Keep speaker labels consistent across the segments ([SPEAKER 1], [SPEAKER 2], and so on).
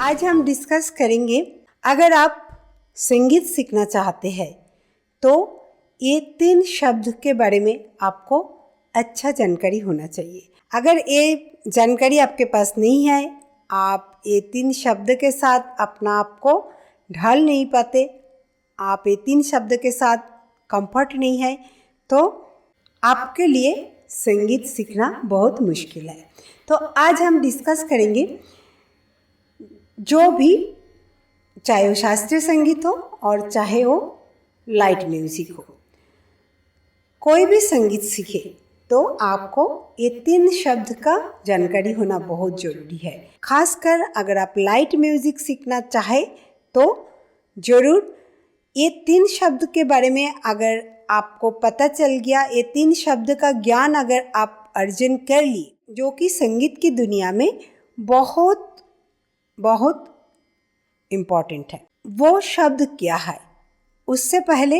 [SPEAKER 1] आज हम डिस्कस करेंगे, अगर आप संगीत सीखना चाहते हैं तो ये 3 शब्द के बारे में आपको अच्छा जानकारी होना चाहिए। अगर ये जानकारी आपके पास नहीं है, आप ये 3 शब्द के साथ अपना आप को ढाल नहीं पाते, आप ये 3 शब्द के साथ कंफर्ट नहीं है, तो आपके लिए संगीत सीखना बहुत मुश्किल है। तो आज हम डिस्कस करेंगे, जो भी चाहे वो शास्त्रीय संगीत हो और चाहे वो लाइट म्यूजिक हो, कोई भी संगीत सीखे तो आपको ये 3 शब्द का जानकारी होना बहुत जरूरी है। खासकर अगर आप लाइट म्यूजिक सीखना चाहे तो जरूर ये 3 शब्द के बारे में अगर आपको पता चल गया, ये 3 शब्द का ज्ञान अगर आप अर्जन कर लिए, जो कि संगीत की दुनिया में बहुत बहुत इम्पॉर्टेंट है। वो शब्द क्या है, उससे पहले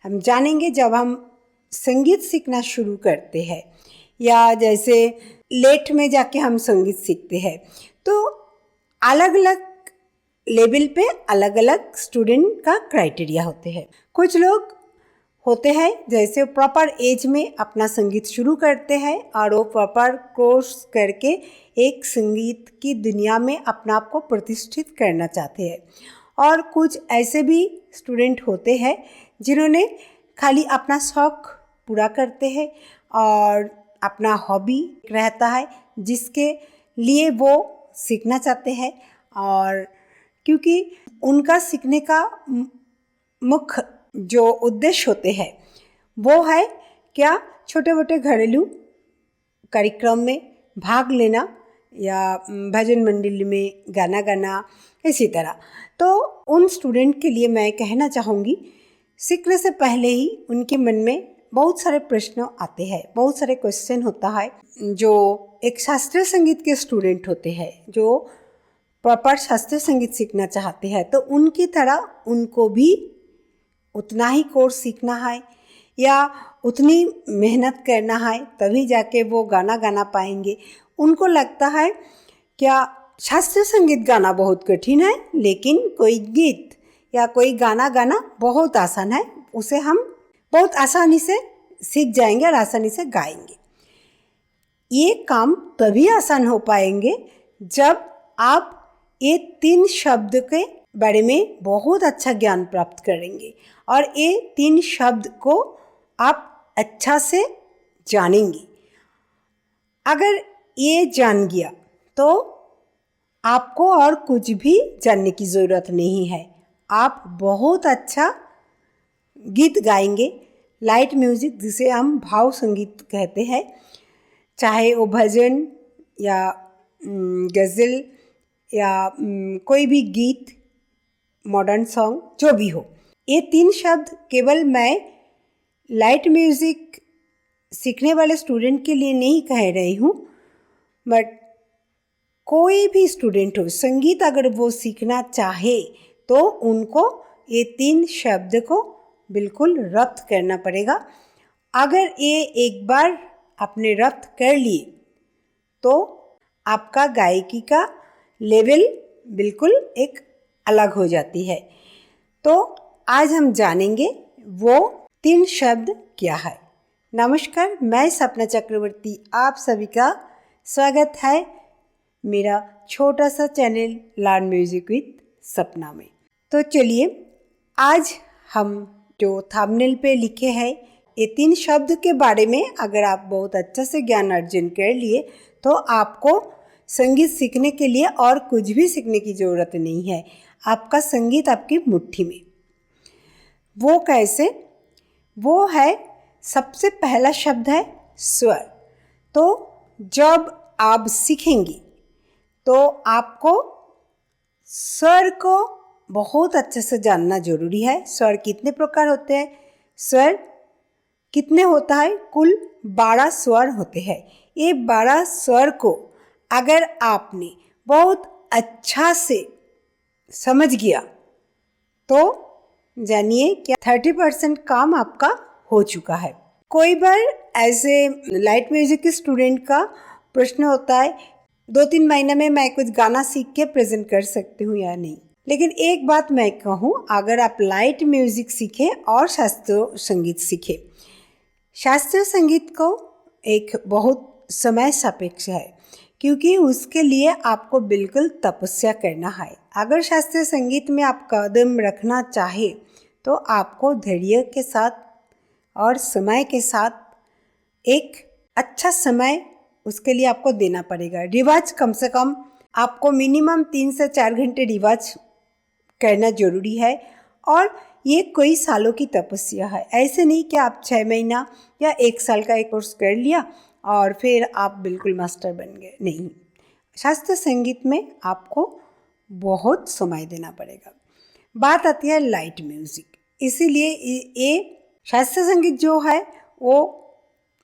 [SPEAKER 1] हम जानेंगे, जब हम संगीत सीखना शुरू करते हैं या जैसे लेट में जाके हम संगीत सीखते हैं, तो अलग अलग लेवल पे अलग अलग स्टूडेंट का क्राइटेरिया होते हैं। कुछ लोग होते हैं जैसे प्रॉपर एज में अपना संगीत शुरू करते हैं और वो प्रॉपर कोर्स करके एक संगीत की दुनिया में अपना आप को प्रतिष्ठित करना चाहते हैं। और कुछ ऐसे भी स्टूडेंट होते हैं जिन्होंने खाली अपना शौक़ पूरा करते हैं और अपना हॉबी रहता है जिसके लिए वो सीखना चाहते हैं, और क्योंकि उनका सीखने का मुख्य जो उद्देश्य होते हैं वो है क्या, छोटे मोटे घरेलू कार्यक्रम में भाग लेना या भजन मंडली में गाना गाना, इसी तरह। तो उन स्टूडेंट के लिए मैं कहना चाहूँगी, सीखने से पहले ही उनके मन में बहुत सारे प्रश्न आते हैं, बहुत सारे क्वेश्चन होता है। जो एक शास्त्रीय संगीत के स्टूडेंट होते हैं, जो प्रॉपर शास्त्रीय संगीत सीखना चाहते हैं, तो उनकी तरह उनको भी उतना ही कोर्स सीखना है या उतनी मेहनत करना है, तभी जाके वो गाना गाना पाएंगे। उनको लगता है क्या शास्त्रीय संगीत गाना बहुत कठिन है, लेकिन कोई गीत या कोई गाना गाना बहुत आसान है, उसे हम बहुत आसानी से सीख जाएंगे और आसानी से गाएंगे। ये काम तभी आसान हो पाएंगे जब आप ये 3 शब्द के बारे में बहुत अच्छा ज्ञान प्राप्त करेंगे और ये 3 शब्द को आप अच्छा से जानेंगे। अगर ये जान गया तो आपको और कुछ भी जानने की ज़रूरत नहीं है, आप बहुत अच्छा गीत गाएंगे। लाइट म्यूज़िक जिसे हम भाव संगीत कहते हैं, चाहे वो भजन या गज़ल या कोई भी गीत, मॉडर्न सॉन्ग, जो भी हो, ये 3 शब्द केवल मैं लाइट म्यूज़िक सीखने वाले स्टूडेंट के लिए नहीं कह रही हूँ, बट कोई भी स्टूडेंट हो, संगीत अगर वो सीखना चाहे तो उनको ये 3 शब्द को बिल्कुल रब्त करना पड़ेगा। अगर ये एक बार आपने रब्त कर लिए तो आपका गायकी का लेवल बिल्कुल एक अलग हो जाती है। तो आज हम जानेंगे वो 3 शब्द क्या है। नमस्कार, मैं सपना चक्रवर्ती, आप सभी का स्वागत है मेरा छोटा सा चैनल लर्न म्यूजिक विद सपना में। तो चलिए, आज हम जो थंबनेल पे लिखे हैं ये 3 शब्द के बारे में अगर आप बहुत अच्छा से ज्ञान अर्जन कर लिए तो आपको संगीत सीखने के लिए और कुछ भी सीखने की ज़रूरत नहीं है। आपका संगीत आपकी मुट्ठी में। वो कैसे? वो है, सबसे पहला शब्द है स्वर। तो जब आप सीखेंगे तो आपको स्वर को बहुत अच्छे से जानना जरूरी है। स्वर कितने प्रकार होते हैं, स्वर कितने होता है, कुल 12 स्वर होते हैं। ये 12 स्वर को अगर आपने बहुत अच्छा से समझ गया तो जानिए क्या 30% काम आपका हो चुका है। कोई बार ऐसे लाइट म्यूजिक के स्टूडेंट का प्रश्न होता है 2-3 महीने में मैं कुछ गाना सीख के प्रेजेंट कर सकती हूँ या नहीं। लेकिन एक बात मैं कहूँ, अगर आप लाइट म्यूजिक सीखें और शास्त्रीय संगीत सीखें, शास्त्रीय संगीत को एक बहुत समय सापेक्ष है, क्योंकि उसके लिए आपको बिल्कुल तपस्या करना है। अगर शास्त्रीय संगीत में आप कदम रखना चाहे तो आपको धैर्य के साथ और समय के साथ एक अच्छा समय उसके लिए आपको देना पड़ेगा। रिवाज कम से कम आपको मिनिमम 3 से 4 घंटे रिवाज करना जरूरी है, और ये कोई सालों की तपस्या है। ऐसे नहीं कि आप 6 महीना या 1 साल का एक कोर्स कर लिया और फिर आप बिल्कुल मास्टर बन गए, नहीं। शास्त्रीय संगीत में आपको बहुत समय देना पड़ेगा। बात आती है लाइट म्यूजिक, इसीलिए ये शास्त्रीय संगीत जो है वो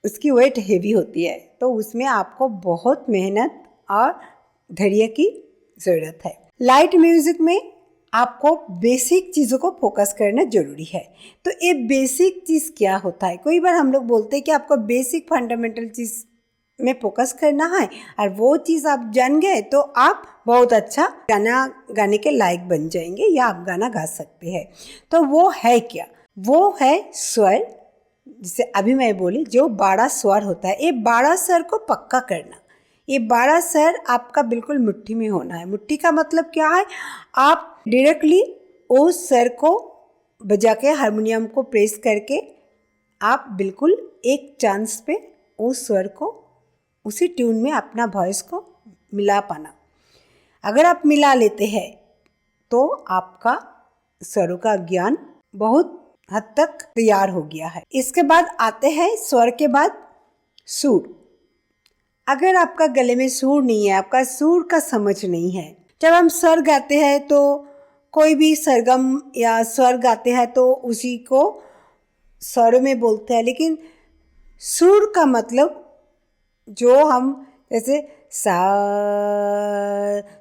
[SPEAKER 1] उसकी वेट हेवी होती है, तो उसमें आपको बहुत मेहनत और धैर्य की ज़रूरत है। लाइट म्यूजिक में आपको बेसिक चीज़ों को फोकस करना जरूरी है। तो ये बेसिक चीज़ क्या होता है? कई बार हम लोग बोलते हैं कि आपको बेसिक फंडामेंटल चीज़ में फोकस करना है, और वो चीज़ आप जान गए तो आप बहुत अच्छा गाना गाने के लायक बन जाएंगे या आप गाना गा सकते हैं। तो वो है क्या? वो है स्वर। जिसे अभी मैं बोली, जो 12 स्वर होता है, ये 12 स्वर को पक्का करना। ये 12 स्वर आपका बिल्कुल मुट्ठी में होना है। मुट्ठी का मतलब क्या है? आप डायरेक्टली उस स्वर को बजा के, हारमोनियम को प्रेस करके आप बिल्कुल एक चांस पे उस स्वर को, उसी ट्यून में अपना वॉइस को मिला पाना। अगर आप मिला लेते हैं तो आपका स्वरों का ज्ञान बहुत हद तक तैयार हो गया है। इसके बाद आते हैं स्वर के बाद सुर। अगर आपका गले में सुर नहीं है, आपका सुर का समझ नहीं है, जब हम स्वर गाते हैं तो कोई भी सरगम या स्वर गाते हैं तो उसी को स्वरों में बोलते हैं, लेकिन सुर का मतलब जो हम जैसे सा,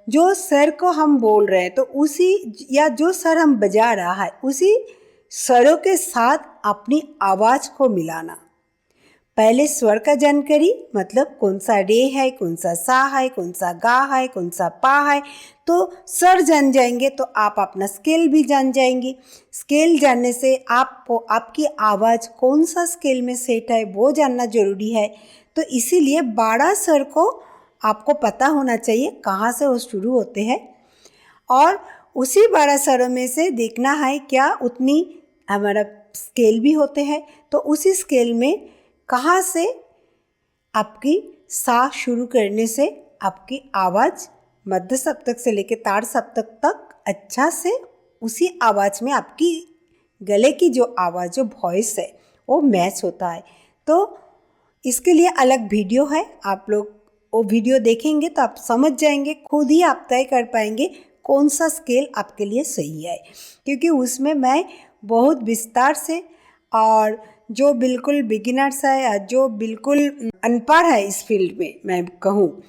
[SPEAKER 1] जो स्वर को हम बोल रहे हैं तो उसी, या जो स्वर हम बजा रहा है उसी स्वरों के साथ अपनी आवाज़ को मिलाना। पहले स्वर का जानकारी, मतलब कौन सा रे है, कौन सा सा है, कौन सा गा है, कौन सा पा है, तो स्वर जान जाएंगे तो आप अपना स्केल भी जान जाएंगे। स्केल जानने से आपको आपकी आवाज़ कौन सा स्केल में सेट है वो जानना जरूरी है। तो इसीलिए 12 स्वर को आपको पता होना चाहिए कहाँ से वो शुरू होते हैं, और उसी 12 स्वरों में से देखना है क्या उतनी हमारा स्केल भी होते हैं, तो उसी स्केल में कहाँ से आपकी सा शुरू करने से आपकी आवाज़ मध्य सप्तक से लेकर ताड़ सप्तक तक अच्छा से उसी आवाज़ में आपकी गले की जो आवाज़, जो वॉइस है, वो मैच होता है। तो इसके लिए अलग वीडियो है, आप लोग वो वीडियो देखेंगे तो आप समझ जाएंगे, खुद ही आप तय कर पाएंगे कौन सा स्केल आपके लिए सही है, क्योंकि उसमें मैं बहुत विस्तार से, और जो बिल्कुल बिगिनर्स है या जो बिल्कुल अनपढ़ है इस फील्ड में, मैं कहूँ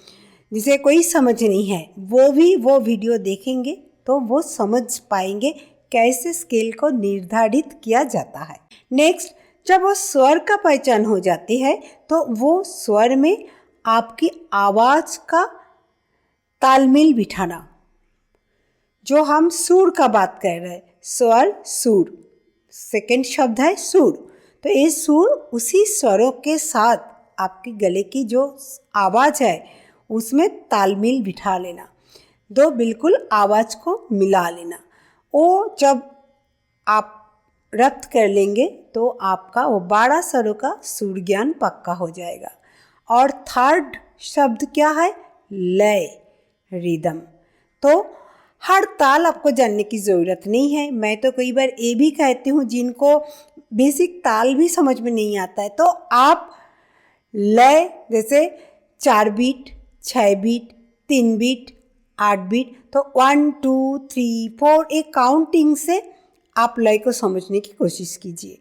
[SPEAKER 1] जिसे कोई समझ नहीं है, वो भी वो वीडियो देखेंगे तो वो समझ पाएंगे कैसे स्केल को निर्धारित किया जाता है। नेक्स्ट, जब वो स्वर का पहचान हो जाती है तो वो स्वर में आपकी आवाज़ का तालमेल बिठाना, जो हम सुर का बात कर रहे हैं, स्वर सुर, सेकंड शब्द है सुर, तो ये सुर उसी स्वरों के साथ आपके गले की जो आवाज़ है उसमें तालमेल बिठा लेना, दो बिल्कुल आवाज़ को मिला लेना। वो जब आप रब्त कर लेंगे तो आपका वो 12 स्वरों का सुर ज्ञान पक्का हो जाएगा। और थर्ड शब्द क्या है? लय, रिदम। तो हर ताल आपको जानने की ज़रूरत नहीं है। मैं तो कई बार ये भी कहती हूँ जिनको बेसिक ताल भी समझ में नहीं आता है, तो आप लय, जैसे 4 बीट, 6 बीट, 3 बीट, 8 बीट, तो 1 2 3 4 एक काउंटिंग से आप लय को समझने की कोशिश कीजिए।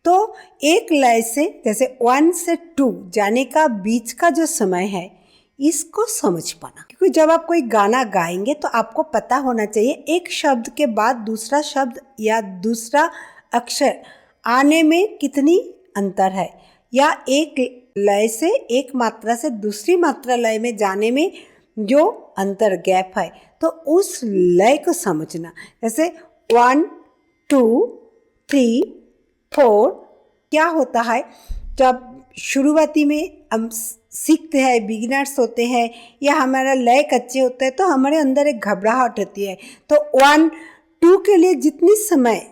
[SPEAKER 1] तो एक लय से, जैसे 1 से 2 जाने का बीच का जो समय है, इसको समझ पाना, क्योंकि जब आप कोई गाना गाएंगे तो आपको पता होना चाहिए एक शब्द के बाद दूसरा शब्द या दूसरा अक्षर आने में कितनी अंतर है, या एक लय से एक मात्रा से दूसरी मात्रा लय में जाने में जो अंतर गैप है, तो उस लय को समझना। जैसे 1 2 3 4 क्या होता है, जब शुरुआती में हम सीखते हैं, बिगिनर्स होते हैं या हमारा लय कच्चे होते हैं, तो हमारे अंदर एक घबराहट होती है। तो 1 2 के लिए जितनी समय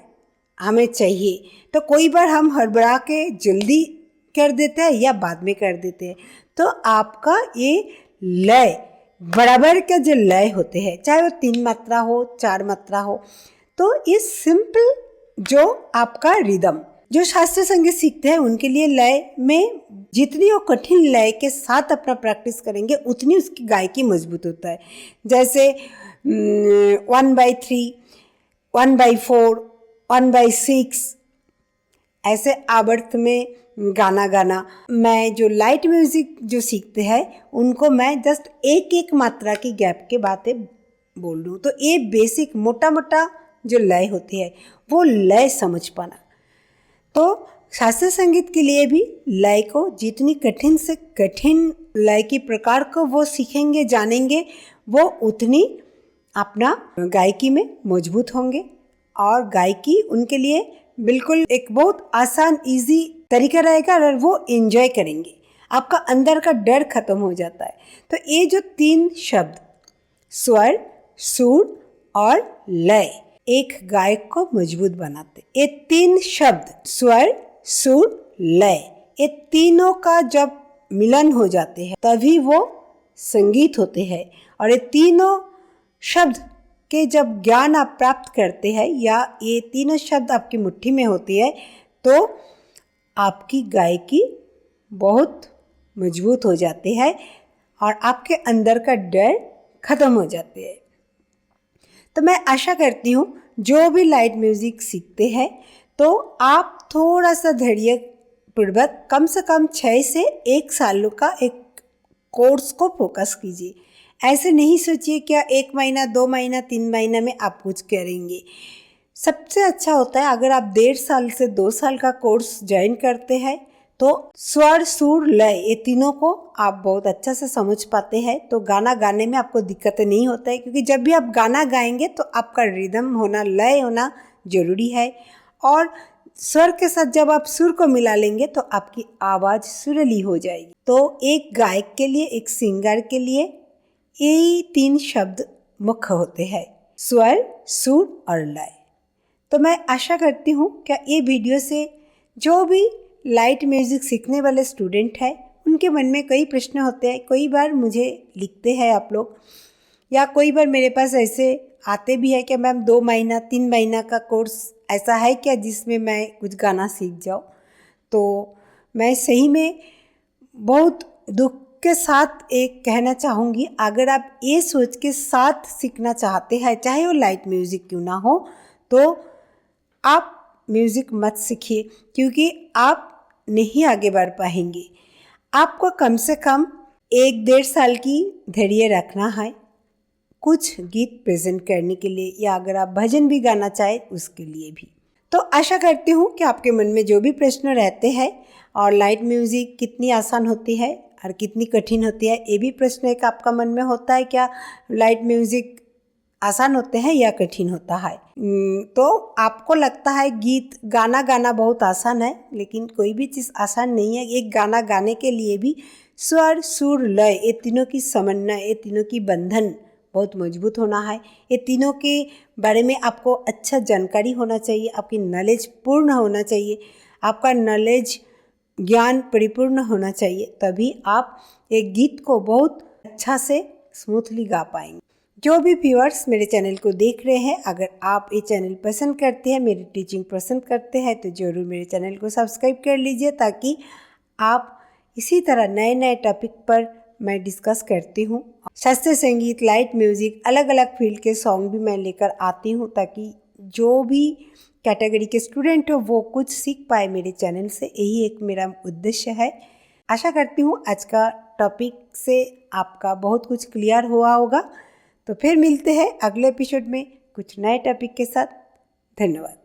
[SPEAKER 1] हमें चाहिए, तो कोई बार हम हड़बड़ा के जल्दी कर देते हैं या बाद में कर देते हैं। तो आपका ये लय, बराबर के जो लय होते हैं, चाहे वो 3 मात्रा हो 4 मात्रा हो, तो ये सिंपल जो आपका रिदम, जो शास्त्रीय संगीत सीखते हैं उनके लिए लय में जितनी वो कठिन लय के साथ अपना प्रैक्टिस करेंगे उतनी उसकी गायकी मजबूत होता है। जैसे 1/3, 1/4, 1/6 ऐसे आवर्त में गाना गाना। मैं जो लाइट म्यूजिक जो सीखते हैं उनको मैं जस्ट एक एक मात्रा की गैप के बातें बोल दूँ, तो ये बेसिक मोटा मोटा जो लय होती है वो लय समझ पाना। तो शास्त्रीय संगीत के लिए भी लय को जितनी कठिन से कठिन लय की प्रकार को वो सीखेंगे, जानेंगे, वो उतनी अपना गायकी में मजबूत होंगे और गायकी उनके लिए बिल्कुल एक बहुत आसान इजी तरीका रहेगा और वो एंजॉय करेंगे। आपका अंदर का डर खत्म हो जाता है। तो ये जो 3 शब्द स्वर, सुर और लय एक गायक को मजबूत बनाते। ये 3 शब्द स्वर, सुर, लय, ये तीनों का जब मिलन हो जाते हैं तभी वो संगीत होते हैं। और ये तीनों शब्द के जब ज्ञान आप प्राप्त करते हैं या ये तीनों शब्द आपकी मुट्ठी में होती है, तो आपकी गायकी बहुत मजबूत हो जाती है और आपके अंदर का डर खत्म हो जाते हैं। तो मैं आशा करती हूँ जो भी लाइट म्यूज़िक सीखते हैं तो आप थोड़ा सा धैर्य पूर्वक कम से कम 6 से 1 साल का एक कोर्स को फोकस कीजिए। ऐसे नहीं सोचिए क्या 1 महीना 2 महीना 3 महीना में आप कुछ करेंगे। सबसे अच्छा होता है अगर आप 1.5 साल से 2 साल का कोर्स ज्वाइन करते हैं, तो स्वर, सुर, लय ये तीनों को आप बहुत अच्छा से समझ पाते हैं। तो गाना गाने में आपको दिक्कतें नहीं होता है, क्योंकि जब भी आप गाना गाएंगे तो आपका रिदम होना, लय होना जरूरी है। और स्वर के साथ जब आप सुर को मिला लेंगे तो आपकी आवाज़ सुरीली हो जाएगी। तो एक गायक के लिए, एक सिंगर के लिए यही 3 शब्द मुख्य होते हैं, स्वर, सुर और लय। तो मैं आशा करती हूँ कि ये वीडियो से जो भी लाइट म्यूज़िक सीखने वाले स्टूडेंट हैं उनके मन में कई प्रश्न होते हैं। कई बार मुझे लिखते हैं आप लोग, या कोई बार मेरे पास ऐसे आते भी है कि मैम 2 महीना 3 महीना का कोर्स ऐसा है क्या जिसमें मैं कुछ गाना सीख जाऊँ। तो मैं सही में बहुत दुख के साथ एक कहना चाहूँगी, अगर आप ये सोच के साथ सीखना चाहते हैं, चाहे वो लाइट म्यूज़िक क्यों ना हो, तो आप म्यूज़िक मत सीखिए, क्योंकि आप नहीं आगे बढ़ पाएंगे। आपको कम से कम 1-1.5 साल की धैर्य रखना है कुछ गीत प्रेजेंट करने के लिए, या अगर आप भजन भी गाना चाहें उसके लिए भी। तो आशा करती हूँ कि आपके मन में जो भी प्रश्न रहते हैं और लाइट म्यूज़िक कितनी आसान होती है और कितनी कठिन होती है, ये भी प्रश्न एक आपका मन में होता है, क्या लाइट म्यूज़िक आसान होते हैं या कठिन होता है। तो आपको लगता है गीत गाना गाना बहुत आसान है, लेकिन कोई भी चीज़ आसान नहीं है। एक गाना गाने के लिए भी स्वर, सुर, लय ये तीनों की समन्वय, ये तीनों की बंधन बहुत मजबूत होना है। ये तीनों के बारे में आपको अच्छा जानकारी होना चाहिए, आपकी नॉलेज पूर्ण होना चाहिए, आपका नॉलेज ज्ञान परिपूर्ण होना चाहिए, तभी आप एक गीत को बहुत अच्छा से स्मूथली गा पाएंगे। जो भी व्यूअर्स मेरे चैनल को देख रहे हैं, अगर आप ये चैनल पसंद करते हैं, मेरी टीचिंग पसंद करते हैं, तो ज़रूर मेरे चैनल को सब्सक्राइब कर लीजिए, ताकि आप इसी तरह नए नए टॉपिक पर मैं डिस्कस करती हूँ। शास्त्रीय संगीत, लाइट म्यूज़िक, अलग अलग फील्ड के सॉन्ग भी मैं लेकर आती हूँ, ताकि जो भी कैटेगरी के स्टूडेंट हो वो कुछ सीख पाए मेरे चैनल से। यही एक मेरा उद्देश्य है। आशा करती हूँ आज का टॉपिक से आपका बहुत कुछ क्लियर हुआ होगा। तो फिर मिलते हैं अगले एपिसोड में कुछ नए टॉपिक के साथ। धन्यवाद।